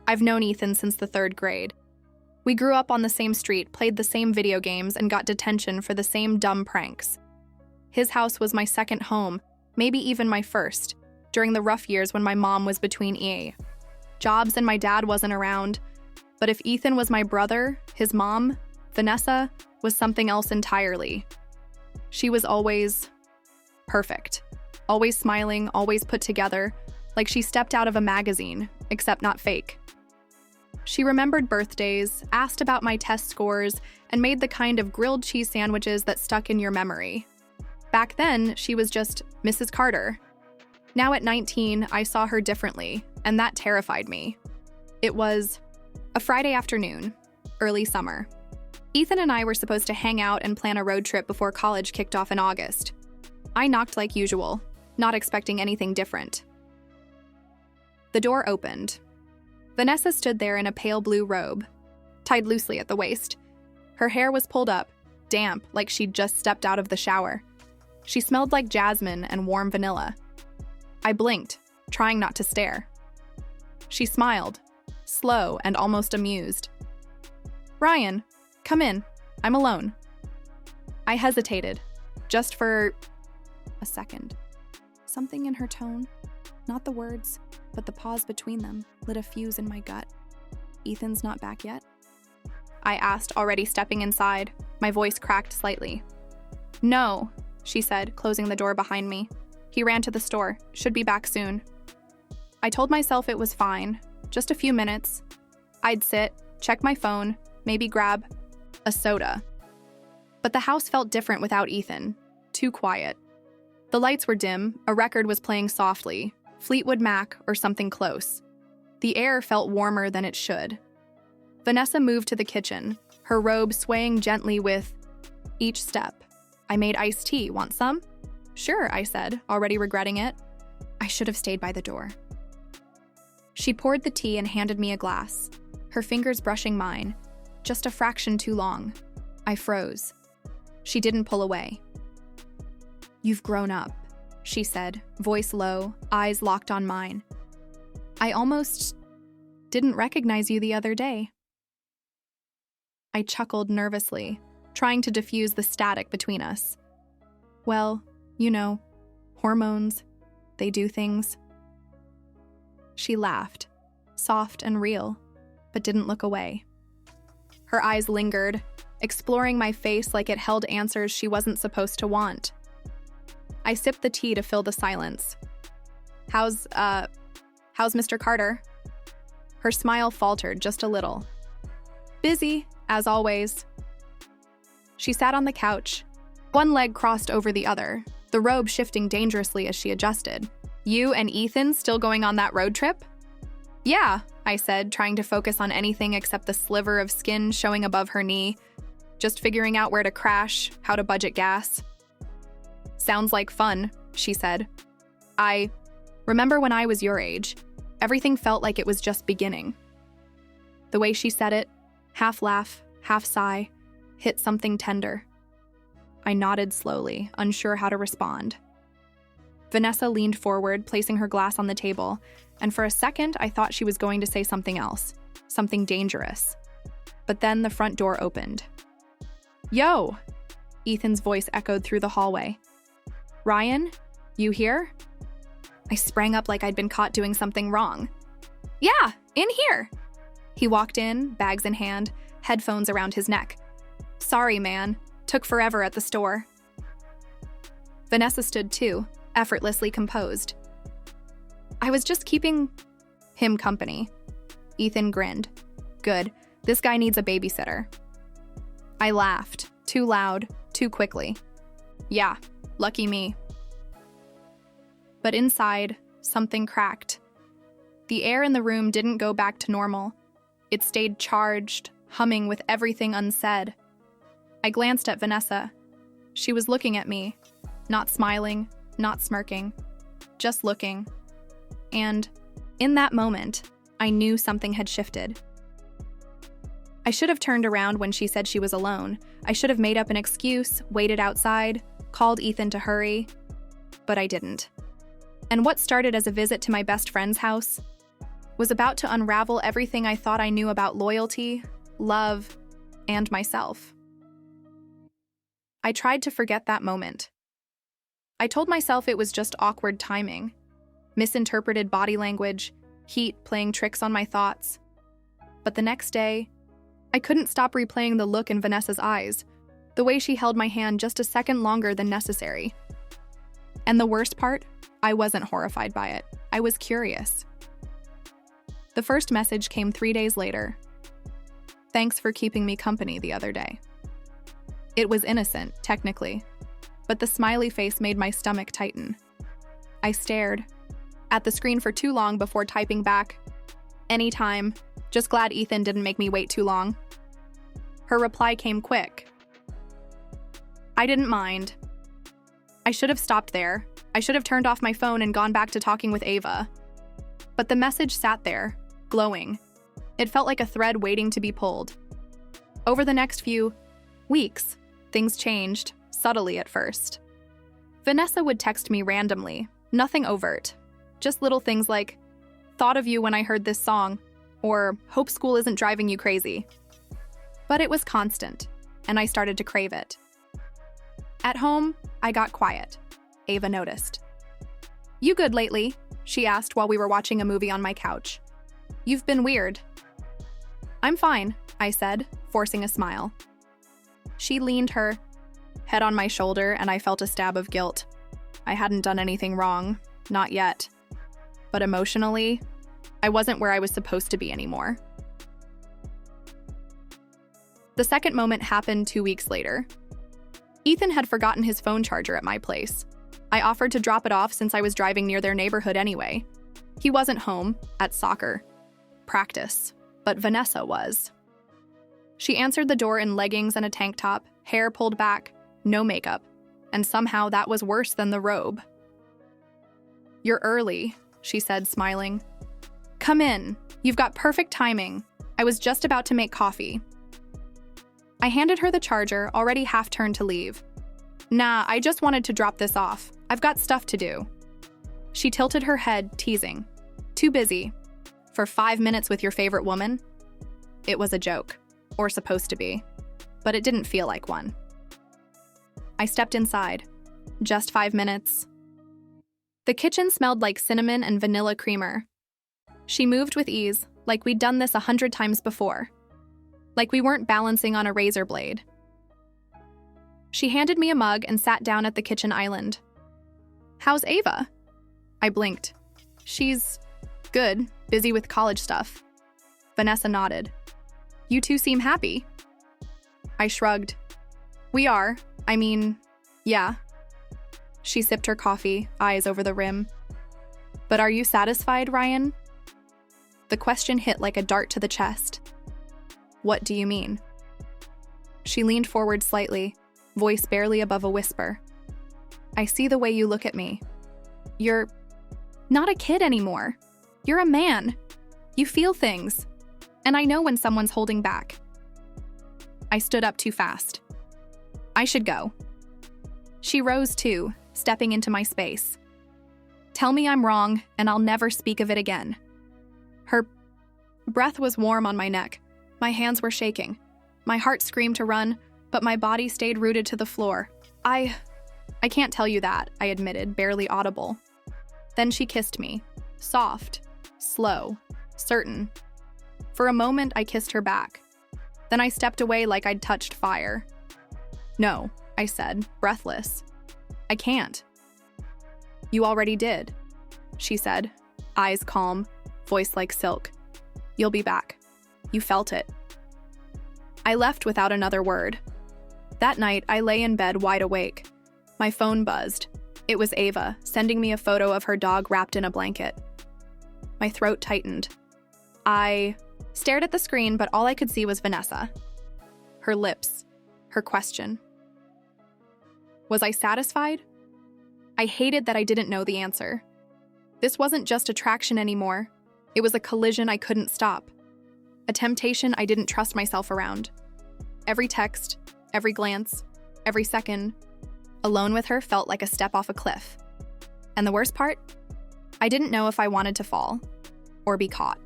I've known Ethan since the 3rd grade. We grew up on the same street, played the same video games, and got detention for the same dumb pranks. His house was my second home, maybe even my first, during the rough years when my mom was between jobs and my dad wasn't around. But if Ethan was my brother, his mom, Vanessa, was something else entirely. She was always perfect, always smiling, always put together, like she stepped out of a magazine, except not fake. She remembered birthdays, asked about my test scores, and made the kind of grilled cheese sandwiches that stuck in your memory. Back then, she was just Mrs. Carter. Now at 19, I saw her differently, and that terrified me. It was a Friday afternoon, early summer. Ethan and I were supposed to hang out and plan a road trip before college kicked off in August. I knocked like usual, not expecting anything different. The door opened. Vanessa stood there in a pale blue robe, tied loosely at the waist. Her hair was pulled up, damp, like she'd just stepped out of the shower. She smelled like jasmine and warm vanilla. I blinked, trying not to stare. She smiled, slow and almost amused. "Ryan, come in. I'm alone." I hesitated, just for a second. Something in her tone, not the words, but the pause between them, lit a fuse in my gut. "Ethan's not back yet?" I asked, already stepping inside. My voice cracked slightly. "No," she said, closing the door behind me. "He ran to the store. Should be back soon." I told myself it was fine. Just a few minutes. I'd sit, check my phone, maybe grab a soda. But the house felt different without Ethan. Too quiet. The lights were dim, a record was playing softly, Fleetwood Mac or something close. The air felt warmer than it should. Vanessa moved to the kitchen, her robe swaying gently with each step. "I made iced tea. Want some?" "Sure," I said, already regretting it. I should have stayed by the door. She poured the tea and handed me a glass, her fingers brushing mine, just a fraction too long. I froze. She didn't pull away. "You've grown up," she said, voice low, eyes locked on mine. "I almost didn't recognize you the other day." I chuckled nervously, trying to diffuse the static between us. "Well, you know, hormones, they do things." She laughed, soft and real, but didn't look away. Her eyes lingered, exploring my face like it held answers she wasn't supposed to want. I sipped the tea to fill the silence. How's Mr. Carter?" Her smile faltered just a little. "Busy, as always." She sat on the couch, one leg crossed over the other, the robe shifting dangerously as she adjusted. "You and Ethan still going on that road trip?" "Yeah," I said, trying to focus on anything except the sliver of skin showing above her knee, just figuring out where to crash, how to budget gas. "Sounds like fun," she said. "I remember when I was your age, everything felt like it was just beginning." The way she said it, half laugh, half sigh, hit something tender. I nodded slowly, unsure how to respond. Vanessa leaned forward, placing her glass on the table, and for a second I thought she was going to say something else, something dangerous. But then the front door opened. "Yo!" Ethan's voice echoed through the hallway. "Ryan, you here?" I sprang up like I'd been caught doing something wrong. "Yeah, in here!" He walked in, bags in hand, headphones around his neck. "Sorry, man. Took forever at the store." Vanessa stood too, effortlessly composed. "I was just keeping him company." Ethan grinned. "Good. This guy needs a babysitter." I laughed, too loud, too quickly. "Yeah, lucky me." But inside, something cracked. The air in the room didn't go back to normal. It stayed charged, humming with everything unsaid. I glanced at Vanessa. She was looking at me, not smiling, not smirking, just looking. And in that moment, I knew something had shifted. I should have turned around when she said she was alone. I should have made up an excuse, waited outside, called Ethan to hurry, but I didn't. And what started as a visit to my best friend's house was about to unravel everything I thought I knew about loyalty, love, and myself. I tried to forget that moment. I told myself it was just awkward timing, misinterpreted body language, heat playing tricks on my thoughts. But the next day, I couldn't stop replaying the look in Vanessa's eyes, the way she held my hand just a second longer than necessary. And the worst part, I wasn't horrified by it. I was curious. The first message came 3 days later. Thanks for keeping me company the other day. It was innocent, technically, but the smiley face made my stomach tighten. I stared at the screen for too long before typing back, anytime, just glad Ethan didn't make me wait too long. Her reply came quick. I didn't mind. I should have stopped there. I should have turned off my phone and gone back to talking with Ava. But the message sat there, glowing. It felt like a thread waiting to be pulled. Over the next few weeks, things changed, subtly at first. Vanessa would text me randomly, nothing overt, just little things like, thought of you when I heard this song, or hope school isn't driving you crazy. But it was constant, and I started to crave it. At home, I got quiet. Ava noticed. You good lately? She asked while we were watching a movie on my couch. You've been weird. I'm fine, I said, forcing a smile. She leaned her head on my shoulder, and I felt a stab of guilt. I hadn't done anything wrong, not yet. But emotionally, I wasn't where I was supposed to be anymore. The second moment happened 2 weeks later. Ethan had forgotten his phone charger at my place. I offered to drop it off since I was driving near their neighborhood anyway. He wasn't home, at soccer practice, but Vanessa was. She answered the door in leggings and a tank top, hair pulled back, no makeup, and somehow that was worse than the robe. You're early, she said, smiling. Come in. You've got perfect timing. I was just about to make coffee. I handed her the charger, already half turned to leave. Nah, I just wanted to drop this off. I've got stuff to do. She tilted her head, teasing. Too busy. For 5 minutes with your favorite woman? It was a joke, or supposed to be, but it didn't feel like one. I stepped inside. Just 5 minutes. The kitchen smelled like cinnamon and vanilla creamer. She moved with ease, like we'd done this 100 times before. Like we weren't balancing on a razor blade. She handed me a mug and sat down at the kitchen island. How's Ava? I blinked. She's good, busy with college stuff. Vanessa nodded. You two seem happy. I shrugged. We are. I mean, yeah. She sipped her coffee, eyes over the rim. But are you satisfied, Ryan? The question hit like a dart to the chest. What do you mean? She leaned forward slightly, voice barely above a whisper. I see the way you look at me. You're not a kid anymore. You're a man. You feel things. And I know when someone's holding back. I stood up too fast. I should go. She rose too, stepping into my space. Tell me I'm wrong, and I'll never speak of it again. Her breath was warm on my neck. My hands were shaking. My heart screamed to run, but my body stayed rooted to the floor. I can't tell you that, I admitted, barely audible. Then she kissed me. Soft, slow, certain. For a moment, I kissed her back. Then I stepped away like I'd touched fire. No, I said, breathless. I can't. You already did, she said, eyes calm, voice like silk. You'll be back. You felt it. I left without another word. That night, I lay in bed wide awake. My phone buzzed. It was Ava, sending me a photo of her dog wrapped in a blanket. My throat tightened. I stared at the screen, but all I could see was Vanessa. Her lips. Her question. Was I satisfied? I hated that I didn't know the answer. This wasn't just attraction anymore. It was a collision I couldn't stop. A temptation I didn't trust myself around. Every text, every glance, every second, alone with her felt like a step off a cliff. And the worst part? I didn't know if I wanted to fall or be caught.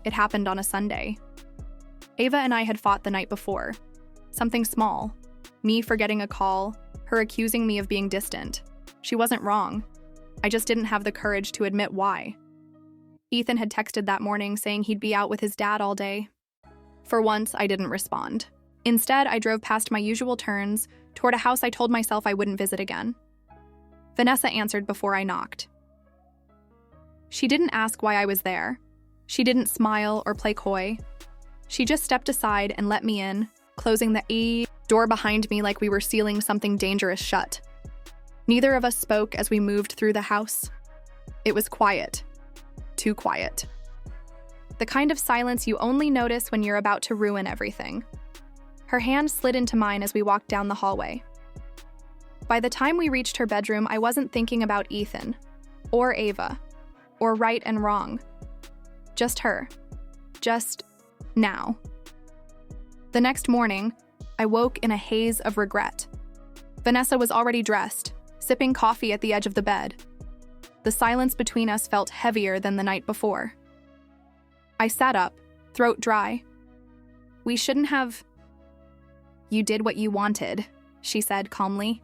It happened on a Sunday. Ava and I had fought the night before. Something small. Me forgetting a call, her accusing me of being distant. She wasn't wrong. I just didn't have the courage to admit why. Ethan had texted that morning saying he'd be out with his dad all day. For once, I didn't respond. Instead, I drove past my usual turns toward a house I told myself I wouldn't visit again. Vanessa answered before I knocked. She didn't ask why I was there. She didn't smile or play coy. She just stepped aside and let me in, closing the door behind me like we were sealing something dangerous shut. Neither of us spoke as we moved through the house. It was quiet. Too quiet. The kind of silence you only notice when you're about to ruin everything. Her hand slid into mine as we walked down the hallway. By the time we reached her bedroom, I wasn't thinking about Ethan, or Ava, or right and wrong. Just her. Just now. The next morning, I woke in a haze of regret. Vanessa was already dressed, sipping coffee at the edge of the bed. The silence between us felt heavier than the night before. I sat up, throat dry. We shouldn't have... You did what you wanted, she said calmly.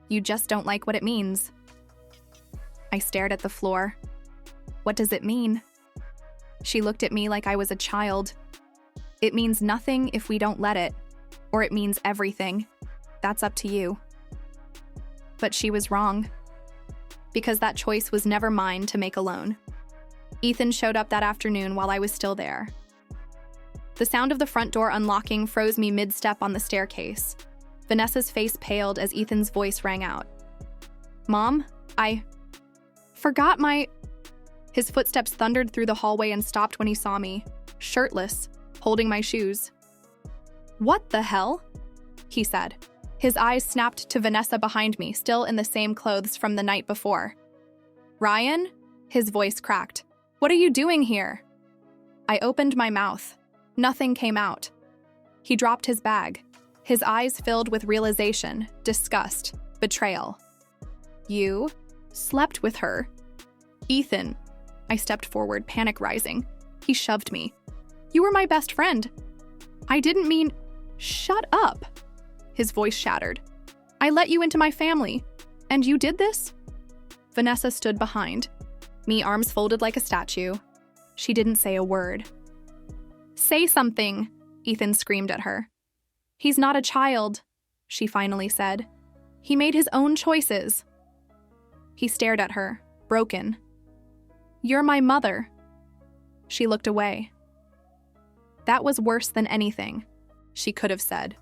You just don't like what it means. I stared at the floor. What does it mean? She looked at me like I was a child. It means nothing if we don't let it, or it means everything. That's up to you. But she was wrong, because that choice was never mine to make alone. Ethan showed up that afternoon while I was still there. The sound of the front door unlocking froze me mid-step on the staircase. Vanessa's face paled as Ethan's voice rang out. Mom, I forgot my... His footsteps thundered through the hallway and stopped when he saw me, shirtless, holding my shoes. What the hell? He said. His eyes snapped to Vanessa behind me, still in the same clothes from the night before. Ryan? His voice cracked. What are you doing here? I opened my mouth. Nothing came out. He dropped his bag, his eyes filled with realization, disgust, betrayal. You slept with her? Ethan. I stepped forward, panic rising. He shoved me. You were my best friend. I didn't mean... Shut up. His voice shattered. I let you into my family. And you did this? Vanessa stood behind, me arms folded like a statue. She didn't say a word. Say something, Ethan screamed at her. He's not a child, she finally said. He made his own choices. He stared at her, broken. You're my mother. She looked away. That was worse than anything, she could have said.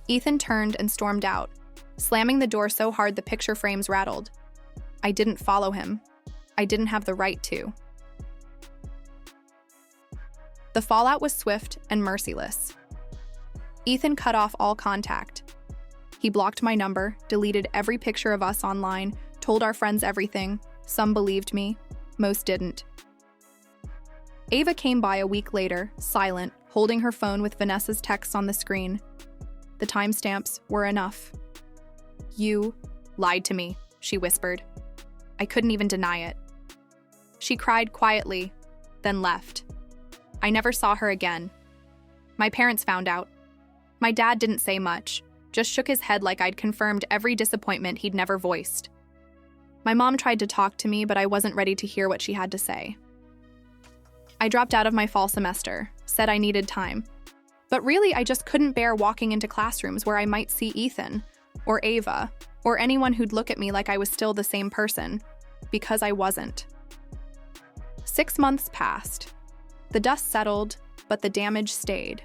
Ethan turned and stormed out, slamming the door so hard the picture frames rattled. I didn't follow him. I didn't have the right to. The fallout was swift and merciless. Ethan cut off all contact. He blocked my number, deleted every picture of us online, told our friends everything. Some believed me, most didn't. Ava came by a week later, silent, holding her phone with Vanessa's texts on the screen. The timestamps were enough. You lied to me, she whispered. I couldn't even deny it. She cried quietly, then left. I never saw her again. My parents found out. My dad didn't say much, just shook his head like I'd confirmed every disappointment he'd never voiced. My mom tried to talk to me, but I wasn't ready to hear what she had to say. I dropped out of my fall semester, said I needed time. But really, I just couldn't bear walking into classrooms where I might see Ethan, or Ava, or anyone who'd look at me like I was still the same person, because I wasn't. 6 months passed. The dust settled, but the damage stayed.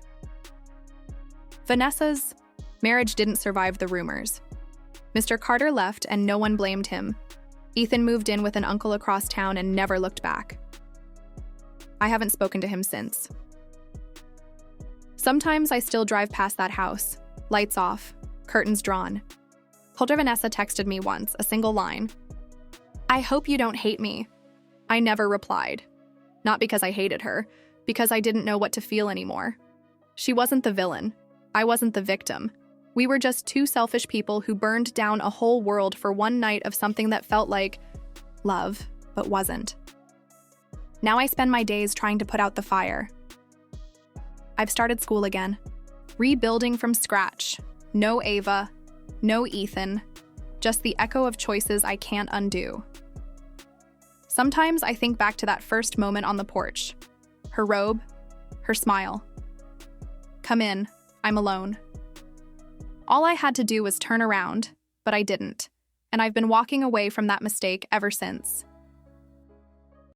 Vanessa's marriage didn't survive the rumors. Mr. Carter left and no one blamed him. Ethan moved in with an uncle across town and never looked back. I haven't spoken to him since. Sometimes I still drive past that house, lights off, curtains drawn. Older Vanessa texted me once, a single line. I hope you don't hate me. I never replied. Not because I hated her, because I didn't know what to feel anymore. She wasn't the villain. I wasn't the victim. We were just two selfish people who burned down a whole world for one night of something that felt like love, but wasn't. Now I spend my days trying to put out the fire. I've started school again, rebuilding from scratch. No Ava, no Ethan, just the echo of choices I can't undo. Sometimes I think back to that first moment on the porch. Her robe, her smile. Come in, I'm alone. All I had to do was turn around, but I didn't, and I've been walking away from that mistake ever since.